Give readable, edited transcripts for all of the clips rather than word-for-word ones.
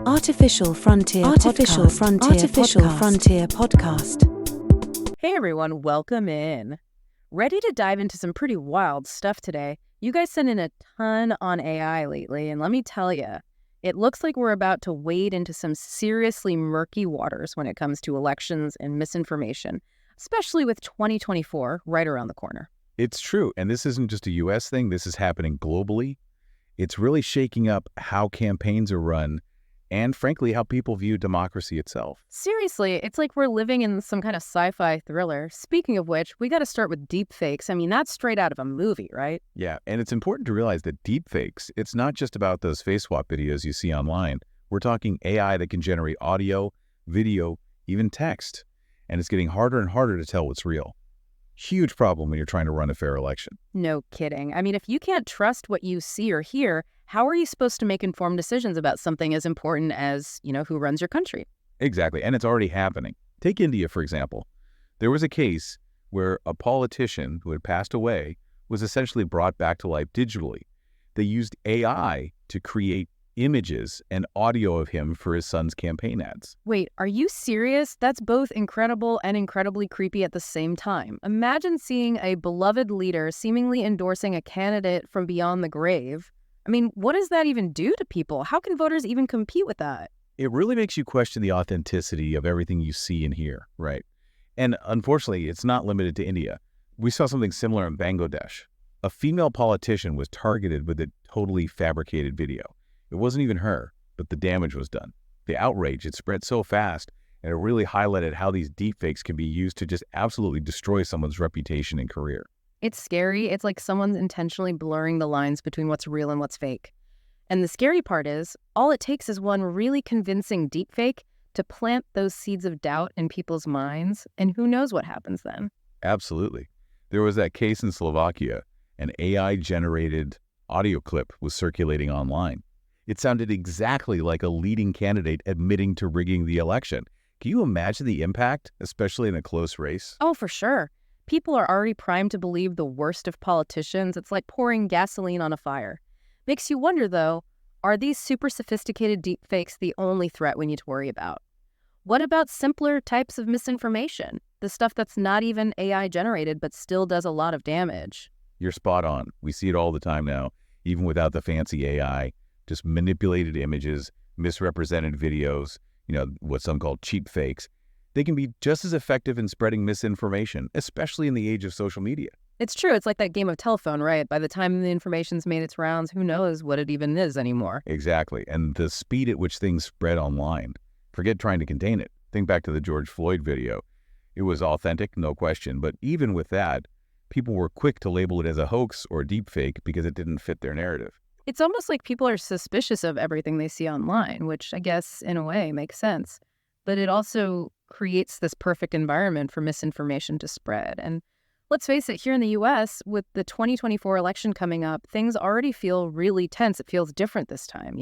Artificial Frontier Podcast. Hey everyone, welcome in. Ready to dive into some pretty wild stuff today? You guys sent in a ton on AI lately, and let me tell you, it looks like we're about to wade into some seriously murky waters when it comes to elections and misinformation, especially with 2024 right around the corner. It's true, and this isn't just a U.S. thing. This is happening globally. It's really shaking up how campaigns are run and, frankly, how people view democracy itself. Seriously, it's like we're living in some kind of sci-fi thriller. Speaking of which, we got to start with deepfakes. I mean, that's straight out of a movie, right? Yeah, and it's important to realize that deepfakes, it's not just about those face swap videos you see online. We're talking AI that can generate audio, video, even text. And it's getting harder and harder to tell what's real. Huge problem when you're trying to run a fair election. No kidding. I mean, if you can't trust what you see or hear, how are you supposed to make informed decisions about something as important as, who runs your country? Exactly, and it's already happening. Take India, for example. There was a case where a politician who had passed away was essentially brought back to life digitally. They used AI to create images and audio of him for his son's campaign ads. Wait, are you serious? That's both incredible and incredibly creepy at the same time. Imagine seeing a beloved leader seemingly endorsing a candidate from beyond the grave. I mean, what does that even do to people? How can voters even compete with that? It really makes you question the authenticity of everything you see and hear, right? And unfortunately, it's not limited to India. We saw something similar in Bangladesh. A female politician was targeted with a totally fabricated video. It wasn't even her, but the damage was done. The outrage, it spread so fast, and it really highlighted how these deepfakes can be used to just absolutely destroy someone's reputation and career. It's scary. It's like someone's intentionally blurring the lines between what's real and what's fake. And the scary part is, all it takes is one really convincing deepfake to plant those seeds of doubt in people's minds, and who knows what happens then. Absolutely. There was that case in Slovakia. An AI-generated audio clip was circulating online. It sounded exactly like a leading candidate admitting to rigging the election. Can you imagine the impact, especially in a close race? Oh, for sure. People are already primed to believe the worst of politicians. It's like pouring gasoline on a fire. Makes you wonder, though, are these super sophisticated deepfakes the only threat we need to worry about? What about simpler types of misinformation? The stuff that's not even AI generated but still does a lot of damage. You're spot on. We see it all the time now, even without the fancy AI. Just manipulated images, misrepresented videos, what some call cheap fakes. They can be just as effective in spreading misinformation, especially in the age of social media. It's true. It's like that game of telephone, right? By the time the information's made its rounds, who knows what it even is anymore. Exactly. And the speed at which things spread online, forget trying to contain it. Think back to the George Floyd video. It was authentic, no question. But even with that, people were quick to label it as a hoax or a deepfake because it didn't fit their narrative. It's almost like people are suspicious of everything they see online, which I guess in a way makes sense. But it also creates this perfect environment for misinformation to spread. And let's face it, here in the U.S., with the 2024 election coming up, things already feel really tense. It feels different this time,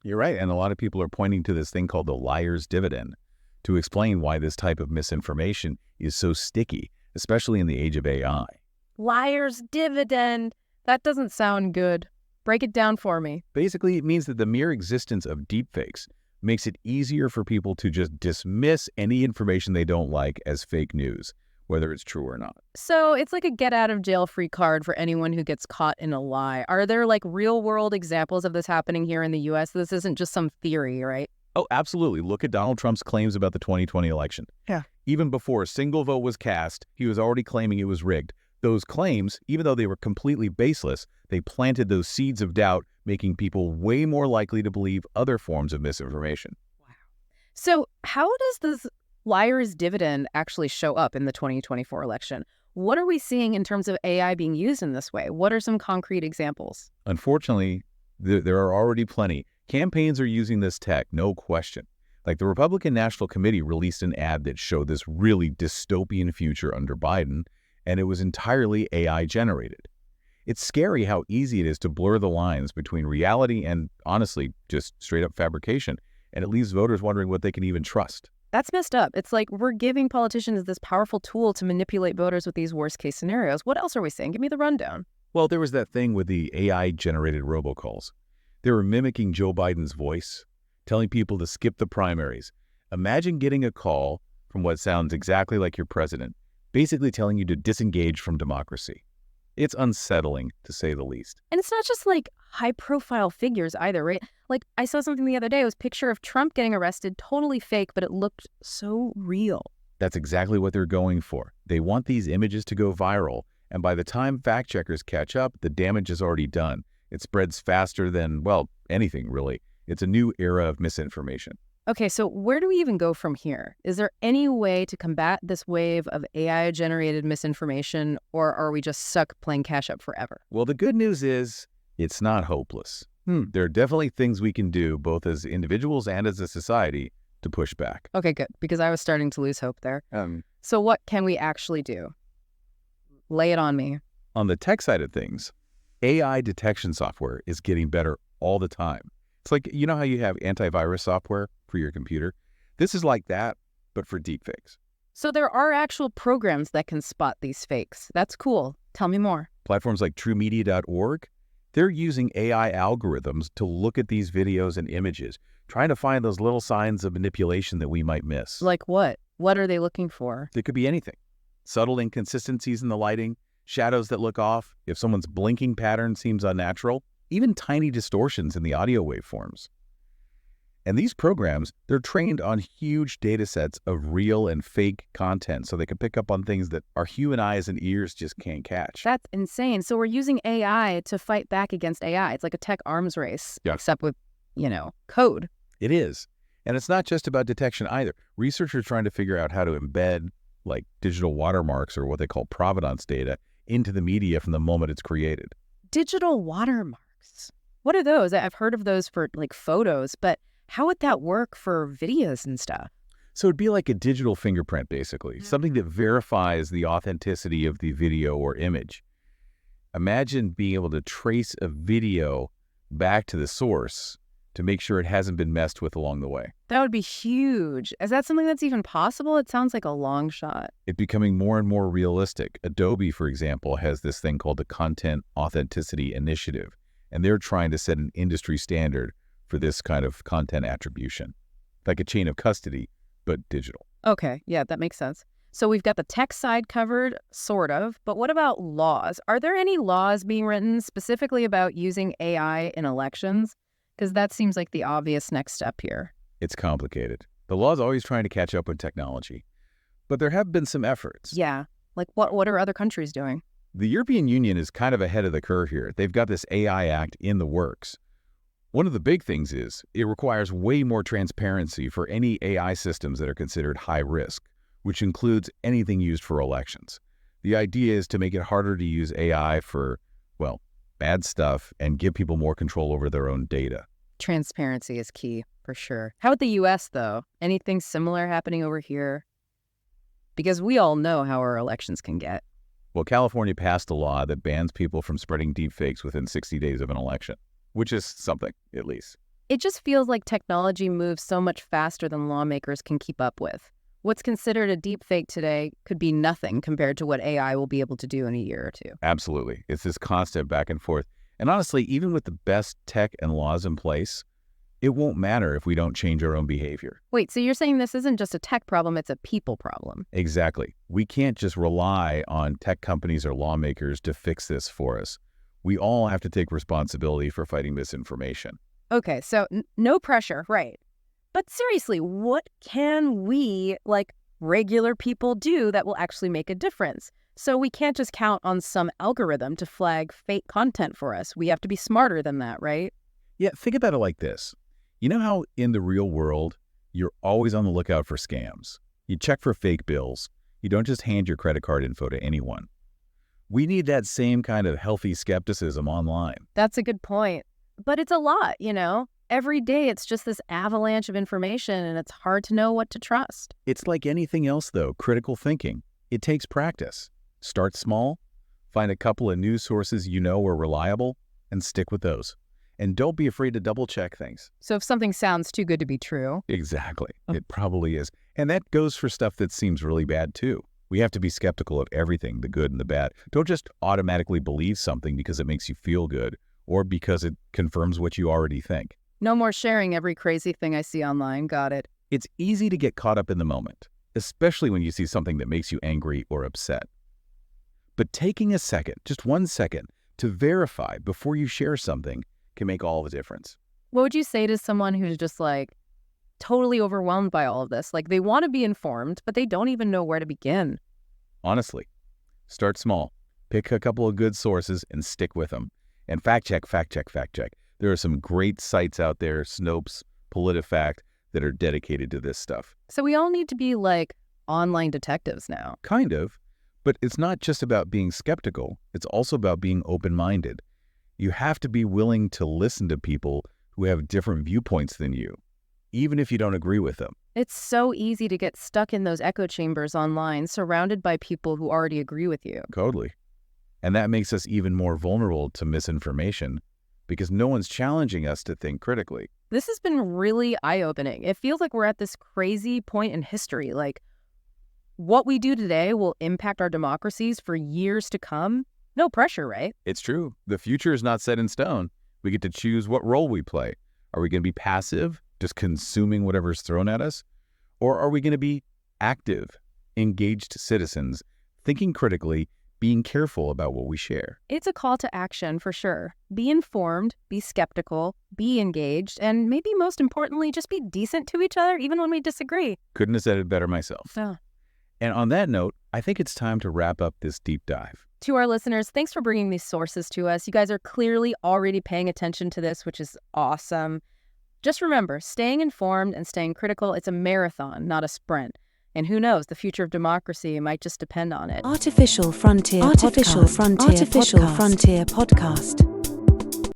You're right. And a lot of people are pointing to this thing called the liar's dividend to explain why this type of misinformation is so sticky, especially in the age of AI. Liar's dividend. That doesn't sound good. Break it down for me. Basically, it means that the mere existence of deepfakes makes it easier for people to just dismiss any information they don't like as fake news, whether it's true or not. So it's like a get-out-of-jail-free card for anyone who gets caught in a lie. Are there real-world examples of this happening here in the U.S.? This isn't just some theory, right? Oh, absolutely. Look at Donald Trump's claims about the 2020 election. Yeah. Even before a single vote was cast, he was already claiming it was rigged. Those claims, even though they were completely baseless, they planted those seeds of doubt, making people way more likely to believe other forms of misinformation. Wow. So how does this liar's dividend actually show up in the 2024 election? What are we seeing in terms of AI being used in this way? What are some concrete examples? Unfortunately, there are already plenty. Campaigns are using this tech, no question. Like the Republican National Committee released an ad that showed this really dystopian future under Biden, and it was entirely AI generated. It's scary how easy it is to blur the lines between reality and, honestly, just straight up fabrication, and it leaves voters wondering what they can even trust. That's messed up. It's like we're giving politicians this powerful tool to manipulate voters with these worst-case scenarios. What else are we saying? Give me the rundown. Well, there was that thing with the AI-generated robocalls. They were mimicking Joe Biden's voice, telling people to skip the primaries. Imagine getting a call from what sounds exactly like your president, basically telling you to disengage from democracy. It's unsettling, to say the least. And it's not just like high-profile figures either, right? Like, I saw something the other day. It was a picture of Trump getting arrested, totally fake, but it looked so real. That's exactly what they're going for. They want these images to go viral, and by the time fact-checkers catch up, the damage is already done. It spreads faster than, well, anything, really. It's a new era of misinformation. Okay, so where do we even go from here? Is there any way to combat this wave of AI-generated misinformation, or are we just stuck playing catch-up forever? Well, the good news is it's not hopeless. There are definitely things we can do, both as individuals and as a society, to push back. Okay, good, because I was starting to lose hope there. So what can we actually do? Lay it on me. On the tech side of things, AI detection software is getting better all the time. It's like, you know how you have antivirus software for your computer? This is like that, but for deepfakes. So there are actual programs that can spot these fakes. That's cool. Tell me more. Platforms like truemedia.org, they're using AI algorithms to look at these videos and images, trying to find those little signs of manipulation that we might miss. Like what? What are they looking for? It could be anything. Subtle inconsistencies in the lighting, shadows that look off, if someone's blinking pattern seems unnatural, even tiny distortions in the audio waveforms. And these programs, they're trained on huge data sets of real and fake content, so they can pick up on things that our human eyes and ears just can't catch. That's insane. So we're using AI to fight back against AI. It's like a tech arms race, except with, code. It is. And it's not just about detection either. Researchers are trying to figure out how to embed like digital watermarks, or what they call provenance data, into the media from the moment it's created. Digital watermarks. What are those? I've heard of those for like photos, but how would that work for videos and stuff? So it'd be like a digital fingerprint, basically, something that verifies the authenticity of the video or image. Imagine being able to trace a video back to the source to make sure it hasn't been messed with along the way. That would be huge. Is that something that's even possible? It sounds like a long shot. It's becoming more and more realistic. Adobe, for example, has this thing called the Content Authenticity Initiative, and they're trying to set an industry standard for this kind of content attribution, like a chain of custody, but digital. Okay, yeah, that makes sense. So we've got the tech side covered, sort of, but what about laws? Are there any laws being written specifically about using AI in elections? Because that seems like the obvious next step here. It's complicated. The law's always trying to catch up with technology, but there have been some efforts. Yeah, like what are other countries doing? The European Union is kind of ahead of the curve here. They've got this AI Act in the works. One of the big things is it requires way more transparency for any AI systems that are considered high risk, which includes anything used for elections. The idea is to make it harder to use AI for, well, bad stuff and give people more control over their own data. Transparency is key, for sure. How about the U.S., though? Anything similar happening over here? Because we all know how our elections can get. Well, California passed a law that bans people from spreading deepfakes within 60 days of an election, which is something, at least. It just feels like technology moves so much faster than lawmakers can keep up with. What's considered a deepfake today could be nothing compared to what AI will be able to do in a year or two. Absolutely. It's this constant back and forth. And honestly, even with the best tech and laws in place, it won't matter if we don't change our own behavior. Wait, so you're saying this isn't just a tech problem, it's a people problem? Exactly. We can't just rely on tech companies or lawmakers to fix this for us. We all have to take responsibility for fighting misinformation. Okay, so no pressure, right. But seriously, what can we, like regular people, do that will actually make a difference? So we can't just count on some algorithm to flag fake content for us. We have to be smarter than that, right? Yeah, think about it like this. You know how in the real world, you're always on the lookout for scams? You check for fake bills. You don't just hand your credit card info to anyone. We need that same kind of healthy skepticism online. That's a good point. But it's a lot, Every day, it's just this avalanche of information, and it's hard to know what to trust. It's like anything else, though, critical thinking. It takes practice. Start small, find a couple of news sources you know are reliable, and stick with those. And don't be afraid to double-check things. So if something sounds too good to be true... Exactly. It probably is. And that goes for stuff that seems really bad, too. We have to be skeptical of everything, the good and the bad. Don't just automatically believe something because it makes you feel good or because it confirms what you already think. No more sharing every crazy thing I see online. Got it. It's easy to get caught up in the moment, especially when you see something that makes you angry or upset. But taking a second, just 1 second, to verify before you share something can make all the difference. What would you say to someone who's just totally overwhelmed by all of this? They want to be informed, but they don't even know where to begin. Honestly, start small. Pick a couple of good sources and stick with them. And fact check. There are some great sites out there, Snopes, PolitiFact, that are dedicated to this stuff. So we all need to be online detectives now. Kind of. But it's not just about being skeptical. It's also about being open-minded. You have to be willing to listen to people who have different viewpoints than you, even if you don't agree with them. It's so easy to get stuck in those echo chambers online, surrounded by people who already agree with you. Totally. And that makes us even more vulnerable to misinformation because no one's challenging us to think critically. This has been really eye-opening. It feels like we're at this crazy point in history. What we do today will impact our democracies for years to come. No pressure, right? It's true. The future is not set in stone. We get to choose what role we play. Are we going to be passive, just consuming whatever's thrown at us? Or are we going to be active, engaged citizens, thinking critically, being careful about what we share? It's a call to action for sure. Be informed, be skeptical, be engaged, and maybe most importantly, just be decent to each other even when we disagree. Couldn't have said it better myself. Oh. And on that note, I think it's time to wrap up this deep dive. To our listeners, thanks for bringing these sources to us. You guys are clearly already paying attention to this, which is awesome. Just remember, staying informed and staying critical, it's a marathon, not a sprint. And who knows, the future of democracy might just depend on it. Artificial Frontier Podcast.